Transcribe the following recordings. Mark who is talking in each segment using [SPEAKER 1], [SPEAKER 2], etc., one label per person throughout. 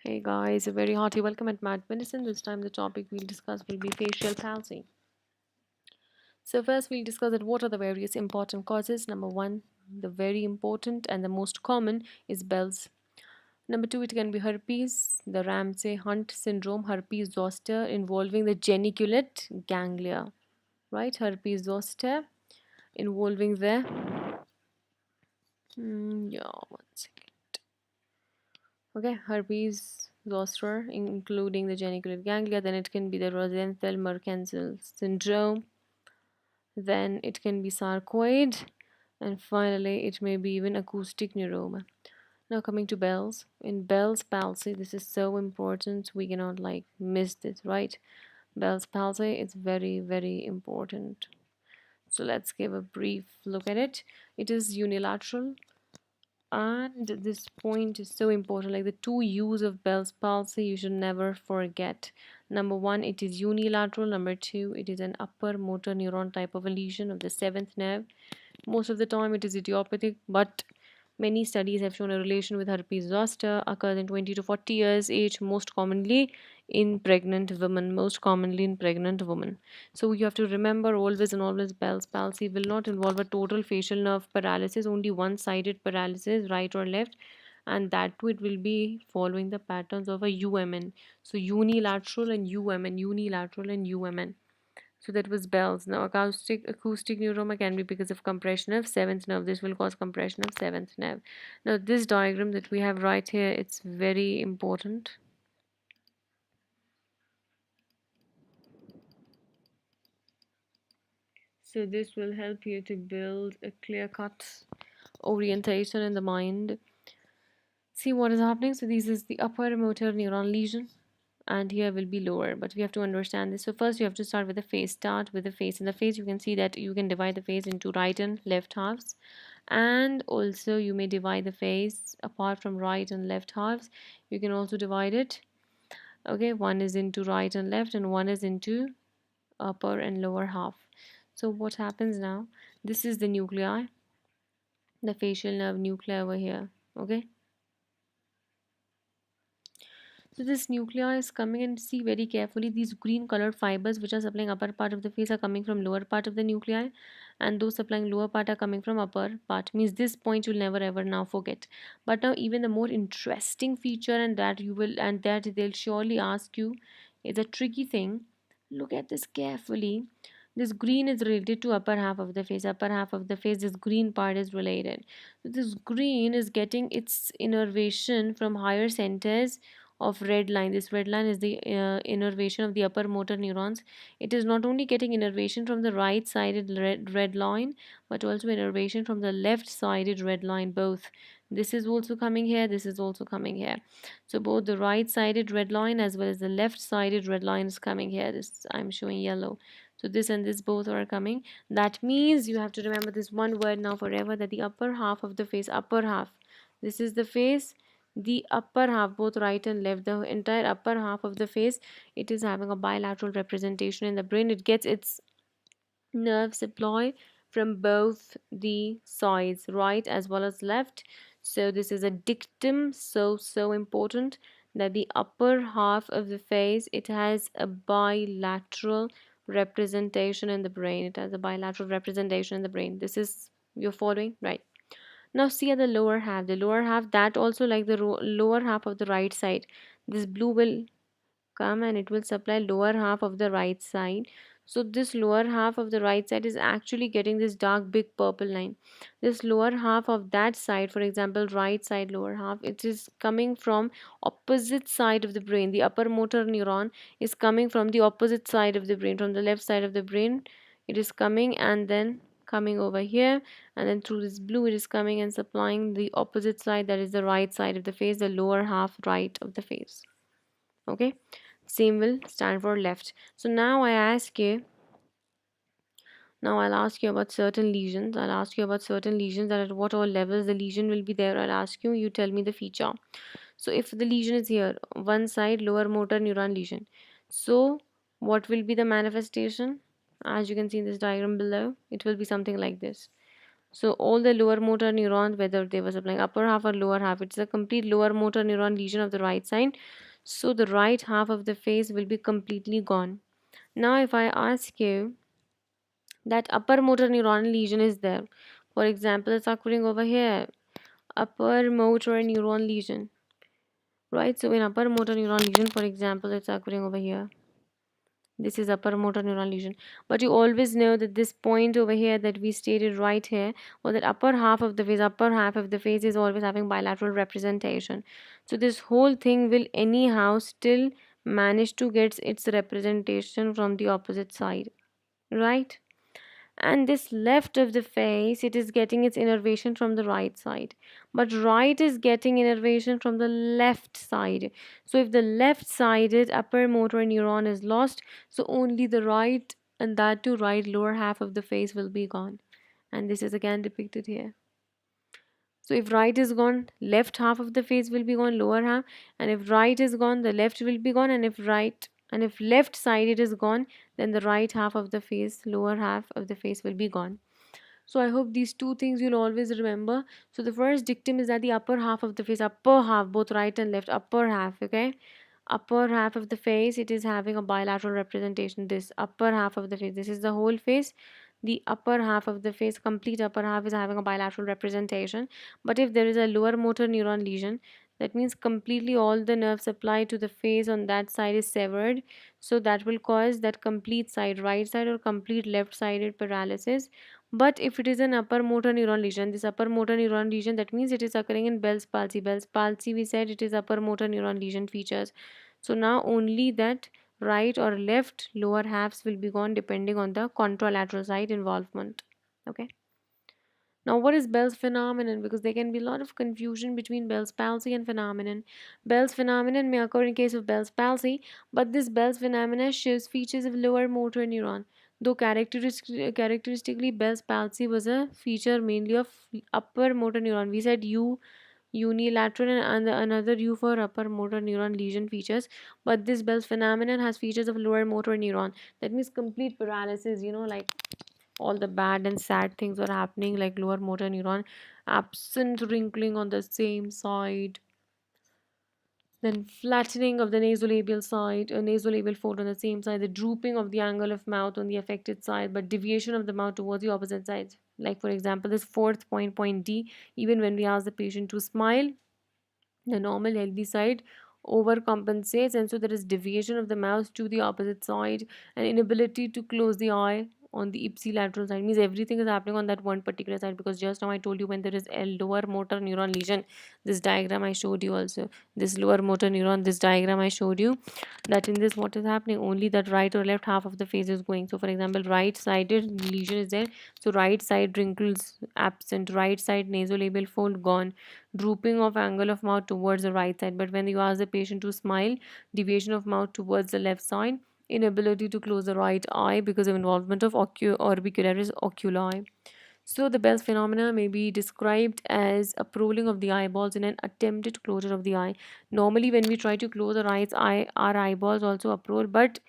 [SPEAKER 1] Hey guys, a very hearty welcome at Mad Medicine. This time the topic we'll discuss will be facial palsy. So first we'll discuss that what are the various important causes. Number one, the very important and the most common is Bell's. Number two, it can be herpes, the Ramsay-Hunt syndrome, herpes zoster involving the geniculate ganglia, right? Herpes zoster involving the one second. Okay, herpes zoster, including the geniculate ganglia. Then it can be the Rosenthal-Merkantil syndrome. Then it can be sarcoid. And finally, it may be even acoustic neuroma. Now coming to Bell's. In Bell's palsy, this is so important. We cannot miss this, right? Bell's palsy is very, very important. So let's give a brief look at it. It is unilateral, and this point is so important, like the two U's of Bell's palsy you should never forget. Number one, it is unilateral. Number two, it is an upper motor neuron type of a lesion of the seventh nerve. Most of the time it is idiopathic, but many studies have shown a relation with herpes zoster, occurs in 20 to 40 years age, most commonly in pregnant women. So you have to remember always and always, Bell's palsy will not involve a total facial nerve paralysis, only one-sided paralysis, right or left, and that too it will be following the patterns of a UMN. So unilateral and UMN, unilateral and UMN. So that was Bell's. Now acoustic neuroma can be because of compression of seventh nerve. This will cause compression of seventh nerve. Now this diagram that we have right here, it's very important. So this will help you to build a clear-cut orientation in the mind. See what is happening. So this is the upper motor neuron lesion, and here will be lower, but we have to understand this. So first you have to start with the face. Start with the face. In the face you can see that you can divide the face into right and left halves, and also you may divide the face apart from right and left halves. You can also divide it, okay, one is into right and left and one is into upper and lower half. So what happens now, this is the nuclei, the facial nerve nuclei over here, okay. So this nuclei is coming, and see very carefully, these green colored fibers which are supplying upper part of the face are coming from lower part of the nuclei, and those supplying lower part are coming from upper part. Means this point you'll never ever now forget. But now even the more interesting feature, and that they'll surely ask you, is a tricky thing. Look at this carefully. This green is related to upper half of the face. Upper half of the face, this green part is related. So this green is getting its innervation from higher centers of red line. This red line is the innervation of the upper motor neurons. It is not only getting innervation from the right sided red line, but also innervation from the left sided red line, both. This is also coming here, this is also coming here. So both the right sided red line as well as the left sided red line is coming here. This I'm showing yellow. So this and this both are coming. That means you have to remember this one word now forever, that the upper half of the face, upper half, this is the face, the upper half, both right and left, the entire upper half of the face, it is having a bilateral representation in the brain. It gets its nerve supply from both the sides, right as well as left. So this is a dictum, so important, that the upper half of the face, it has a bilateral representation in the brain. It has a bilateral representation in the brain. This is, you're following, right? Now see at the lower half. The lower half, that also like the lower half of the right side. This blue will come and it will supply lower half of the right side. So this lower half of the right side is actually getting this dark big purple line. This lower half of that side, for example right side lower half, it is coming from opposite side of the brain. The upper motor neuron is coming from the opposite side of the brain, from the left side of the brain. It is coming and then coming over here, and then through this blue it is coming and supplying the opposite side, that is the right side of the face, the lower half right of the face, okay. Same will stand for left. So now I'll ask you about certain lesions. I'll ask you about certain lesions, that at what all levels the lesion will be there. I'll ask you, you tell me the feature. So if the lesion is here, one side lower motor neuron lesion, so what will be the manifestation? As you can see in this diagram below, it will be something like this. So all the lower motor neurons, whether they were supplying upper half or lower half, it's a complete lower motor neuron lesion of the right side. So the right half of the face will be completely gone. Now if I ask you that upper motor neuron lesion is there, for example, it's occurring over here, upper motor neuron lesion, right? So in upper motor neuron lesion, for example, it's occurring over here. This is upper motor neuron lesion. But you always know that this point over here that we stated right here, or that upper half of the face is always having bilateral representation. So this whole thing will anyhow still manage to get its representation from the opposite side, right? And this left of the face, it is getting its innervation from the right side, but right is getting innervation from the left side. So if the left sided upper motor neuron is lost, so only the right, and that too right lower half of the face will be gone. And this is again depicted here. So if right is gone, left half of the face will be gone, lower half, and if right is gone, the left will be gone, and if left sided is gone, then the right half of the face, lower half of the face will be gone. So I hope these two things you'll always remember. So the first dictum is that the upper half of the face, upper half, both right and left, upper half, okay? Upper half of the face, it is having a bilateral representation. This upper half of the face, this is the whole face. The upper half of the face, complete upper half, is having a bilateral representation. But if there is a lower motor neuron lesion, that means completely all the nerve supply to the face on that side is severed. So that will cause that complete side, right side or complete left sided paralysis. But if it is an upper motor neuron lesion, this upper motor neuron lesion, that means it is occurring in Bell's palsy. Bell's palsy, we said it is upper motor neuron lesion features. So now only that right or left lower halves will be gone depending on the contralateral side involvement. Okay. Now, what is Bell's phenomenon? Because there can be a lot of confusion between Bell's palsy and phenomenon. Bell's phenomenon may occur in case of Bell's palsy, but this Bell's phenomenon shows features of lower motor neuron. Though characteristically, Bell's palsy was a feature mainly of upper motor neuron. We said unilateral and another U for upper motor neuron lesion features, but this Bell's phenomenon has features of lower motor neuron. That means complete paralysis, like all the bad and sad things are happening, like lower motor neuron absent, wrinkling on the same side, then flattening of the nasolabial side, a nasolabial fold on the same side, the drooping of the angle of mouth on the affected side, but deviation of the mouth towards the opposite side. Like for example, this fourth point D, even when we ask the patient to smile, the normal healthy side overcompensates, and so there is deviation of the mouth to the opposite side and inability to close the eye on the ipsilateral side. Means everything is happening on that one particular side, because just now I told you when there is a lower motor neuron lesion, this diagram I showed you also, this lower motor neuron, this diagram I showed you, that in this what is happening, only that right or left half of the face is going. So for example, right sided lesion is there, so right side wrinkles absent, right side nasolabial fold gone, drooping of angle of mouth towards the right side. But when you ask the patient to smile, deviation of mouth towards the left side, inability to close the right eye because of involvement of orbicularis oculi. So the Bell's phenomena may be described as a prolling of the eyeballs in an attempted closure of the eye. Normally, when we try to close our eyeballs also uproll, but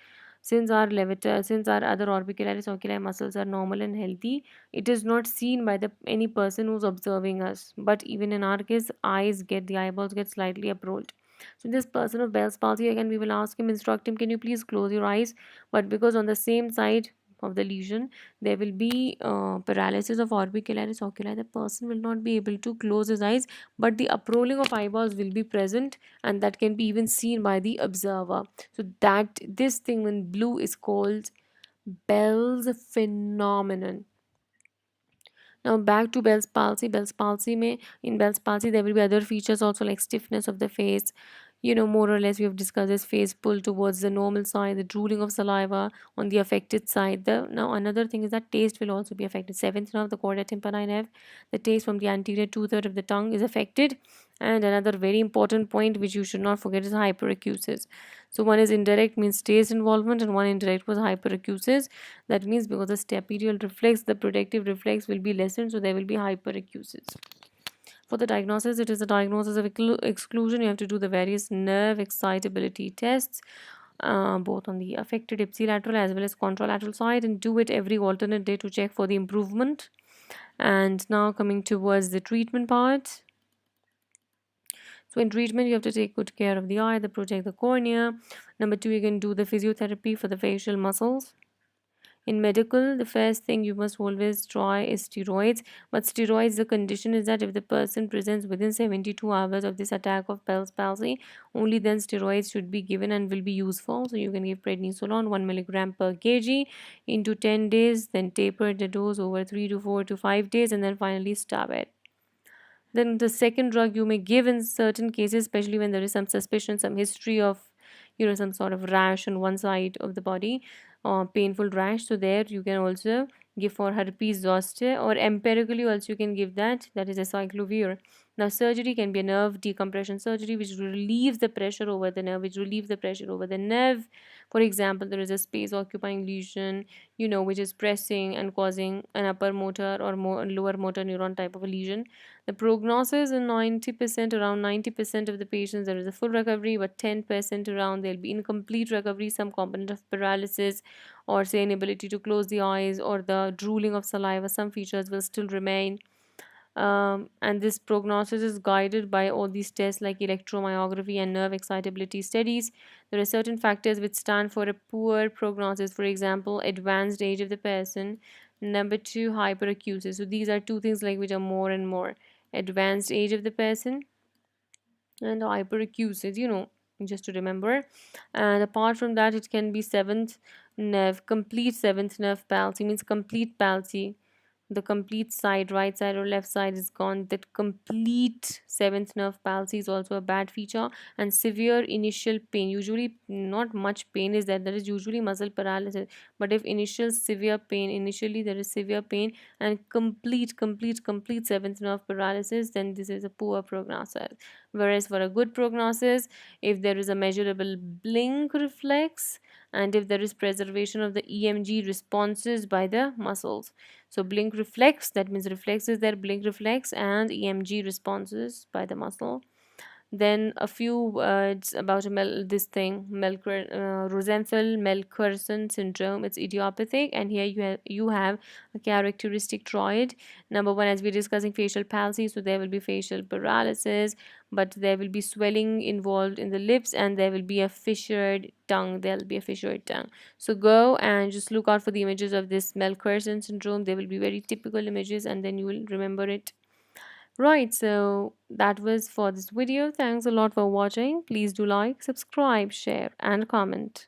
[SPEAKER 1] since our other orbicularis oculi muscles are normal and healthy, it is not seen by the any person who's observing us. But even in our case, the eyeballs get slightly uprolled. So this person of Bell's palsy, again we will ask him, instruct him, can you please close your eyes? But because on the same side of the lesion there will be paralysis of orbicularis oculi, the person will not be able to close his eyes, but the uprolling of eyeballs will be present, and that can be even seen by the observer. So that this thing in blue is called Bell's phenomenon. Now back to Bell's palsy. In Bell's palsy there will be other features also, like stiffness of the face. More or less we have discussed this, face pull towards the normal side, the drooling of saliva on the affected side. Now another thing is that taste will also be affected. Seventh nerve, the chorda tympani nerve, the taste from the anterior two-thirds of the tongue is affected. And another very important point which you should not forget is hyperacusis. So one is indirect, means taste involvement, and one indirect was hyperacusis. That means because the stapedial reflex, the protective reflex will be lessened, so there will be hyperacusis. For the diagnosis, it is a diagnosis of exclusion. You have to do the various nerve excitability tests, both on the affected ipsilateral as well as contralateral side, and do it every alternate day to check for the improvement. And now coming towards the treatment part. So in treatment, you have to take good care of the eye, to protect the cornea. Number two, you can do the physiotherapy for the facial muscles. In medical, the first thing you must always try is steroids. But steroids, the condition is that if the person presents within 72 hours of this attack of Bell's palsy, only then steroids should be given and will be useful. So you can give prednisolone 1 milligram per kg into 10 days, then taper the dose over 3 to 4 to 5 days, and then finally stop it. Then the second drug you may give in certain cases, especially when there is some suspicion, some history of, some sort of rash on one side of the body, or painful rash. So there you can also give for herpes zoster, or empirically also you can give that is a cyclovir. Now surgery can be a nerve decompression surgery, which relieves the pressure over the nerve. For example, there is a space occupying lesion, which is pressing and causing an upper motor or lower motor neuron type of a lesion. The prognosis in 90%, around 90% of the patients, there is a full recovery, but 10% around there'll be incomplete recovery, some component of paralysis, or say inability to close the eyes, or the drooling of saliva. Some features will still remain. And this prognosis is guided by all these tests like electromyography and nerve excitability studies. There are certain factors which stand for a poor prognosis, for example, advanced age of the person. Number two, hyperacusis. So these are two things like which are more and more: advanced age of the person and hyperacusis, just to remember. And apart from that, it can be complete seventh nerve palsy, means complete palsy. The complete side, right side or left side, is gone. That complete seventh nerve palsy is also a bad feature. And severe initial pain, usually not much pain is there is usually muscle paralysis. But if initially there is severe pain and complete seventh nerve paralysis, then this is a poor prognosis. Whereas for a good prognosis, if there is a measurable blink reflex, and if there is preservation of the EMG responses by the muscles. So blink reflex, that means reflex is there, blink reflex, and EMG responses by the muscle. Then a few words about Rosenfeld-Melkerson syndrome. It's idiopathic, and here you have a characteristic troid. Number one, as we're discussing facial palsy, so there will be facial paralysis, but there will be swelling involved in the lips, and there will be a fissured tongue. So go and just look out for the images of this Melkerson syndrome. They will be very typical images, and then you will remember it. Right, so that was for this video. Thanks a lot for watching. Please do like, subscribe, share, and comment.